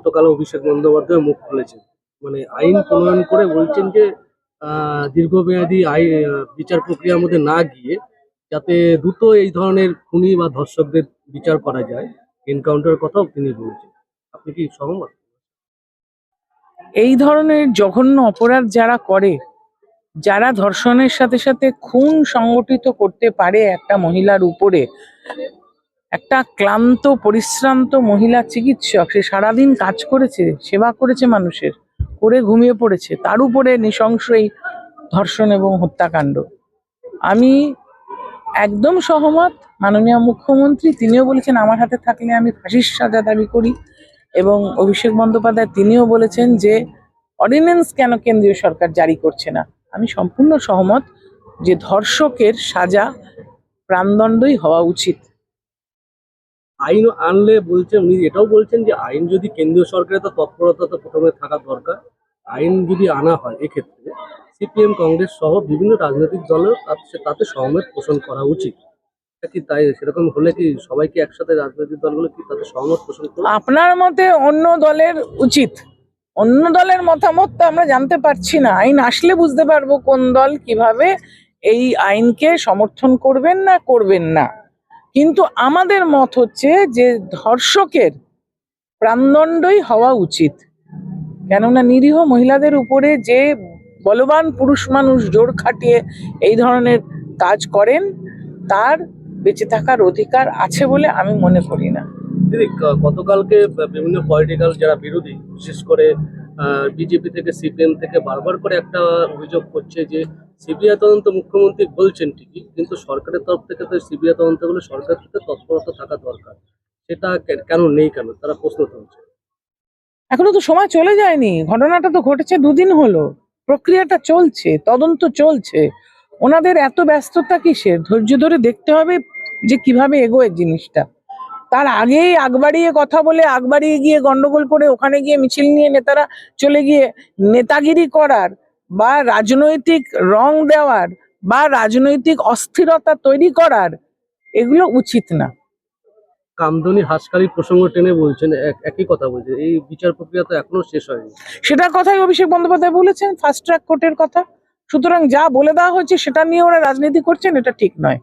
গতকাল অভিষেক বন্দ্যোপাধ্যায় মুখ খুলেছেন, মানে আইন প্রণয়ন করে বলছেন যে দীর্ঘমেয়াদী বিচার প্রক্রিয়ার মধ্যে না গিয়ে যাতে দ্রুত এই ধরনের খুনি বা ধর্ষকদের বিচার করা যায়, এনকাউন্টারের কথাও তিনি বলছেন। আপনি কি সহমত? এই ধরনের জঘন্য অপরাধ যারা করে, যারা ধর্ষণের সাথে সাথে খুন সংগঠিত করতে পারে একটা মহিলার উপরে, একটা ক্লান্ত পরিশ্রান্ত মহিলা চিকিৎসক, সে সারাদিন কাজ করেছে, সেবা করেছে মানুষের, করে ঘুমিয়ে পড়েছে, তার উপরে নৃশংস এই ধর্ষণ এবং হত্যাকাণ্ড। আমি একদম সহমত। মাননীয় মুখ্যমন্ত্রী তিনিও বলেছেন আমার হাতে থাকলে আমি ফাঁসির সাজা দাবি করি, এবং অভিষেক বন্দ্যোপাধ্যায় তিনিও বলেছেন যে অর্ডিন্যান্স কেন কেন্দ্রীয় সরকার জারি করছে না। আমি সম্পূর্ণ সহমত যে ধর্ষকের সাজা প্রাণদণ্ডই হওয়া উচিত। আইন আনলে বলছেন, উনি এটাও বলছেন যে আইন যদি কেন্দ্রীয় সরকারের তো তৎপরতা তো প্রথমে থাকা দরকার। আইন যদি আনা হয় এক্ষেত্রে সিপিএম কংগ্রেস সহ বিভিন্ন রাজনৈতিক দলের তাতে সহমত পোষণ করা উচিত। এটা কি তাই? সেরকম হলে কি সবাইকে একসাথে রাজনৈতিক দলগুলো কি তাতে সহমত পোষণ করবে? আপনার মতে অন্য দলের উচিত, অন্য দলের মতামত তো আমরা জানতে পারছি না। আইন আসলে বুঝতে পারবো কোন দল কিভাবে এই আইনকে সমর্থন করবেন না করবেন না। কিন্তু আমাদের মত হচ্ছে যে ধর্ষকের প্রাণদণ্ডই হওয়া উচিত। কেননা নিরীহ মহিলাদের উপরে যে বলবান পুরুষ মানুষ জোর খাটিয়ে এই ধরনের কাজ করেন, তার বেঁচে থাকার অধিকার আছে বলে আমি মনে করি না। দিদি, গতকালকে বিভিন্ন পলিটিক্যাল যারা বিরোধী, বিশেষ করে বিজেপি থেকে সিপিএম থেকে বারবার করে একটা অভিযোগ করছে যে সিবিআই তদন্ত মুখ্যমন্ত্রী বলছেন ঠিকই, কিন্তু সরকারের তরফ থেকে তো সিবিআই তদন্ত হলে সরকার থেকে তৎপরতা থাকা দরকার। সেটা কেন নেই, কেন তারা প্রশ্ন তুলছে? এখনো তো সময় চলে যায়নি, ঘটনাটা তো ঘটেছে দুদিন হলো, প্রক্রিয়াটা চলছে, তদন্ত চলছে। ওনাদের এত ব্যস্ততা কিসের? ধৈর্য ধরে দেখতে হবে যে কিভাবে এগোয় জিনিসটা। তার আগেই আগ বাড়িয়ে কথা বলে, আগ বাড়িয়ে গিয়ে গন্ডগোল করে, ওখানে গিয়ে মিছিল নিয়ে নেতারা চলে গিয়ে নেতাগিরি করার বা রাজনৈতিক রং দেওয়ার বা রাজনৈতিক অস্থিরতা তৈরি করার, এগুলো উচিত না। কামদুনি হাসকালি প্রসঙ্গ টেনে বলছেন, একই কথা বলছেন, এই বিচার প্রক্রিয়া তো এখনো শেষ হয়নি। সেটার কথাই অভিষেক বন্দ্যোপাধ্যায় বলেছেন, ফাস্ট ট্র্যাক কোর্টের কথা। সুতরাং যা বলে দেওয়া হয়েছে সেটা নিয়ে ওরা রাজনীতি করছেন, এটা ঠিক নয়।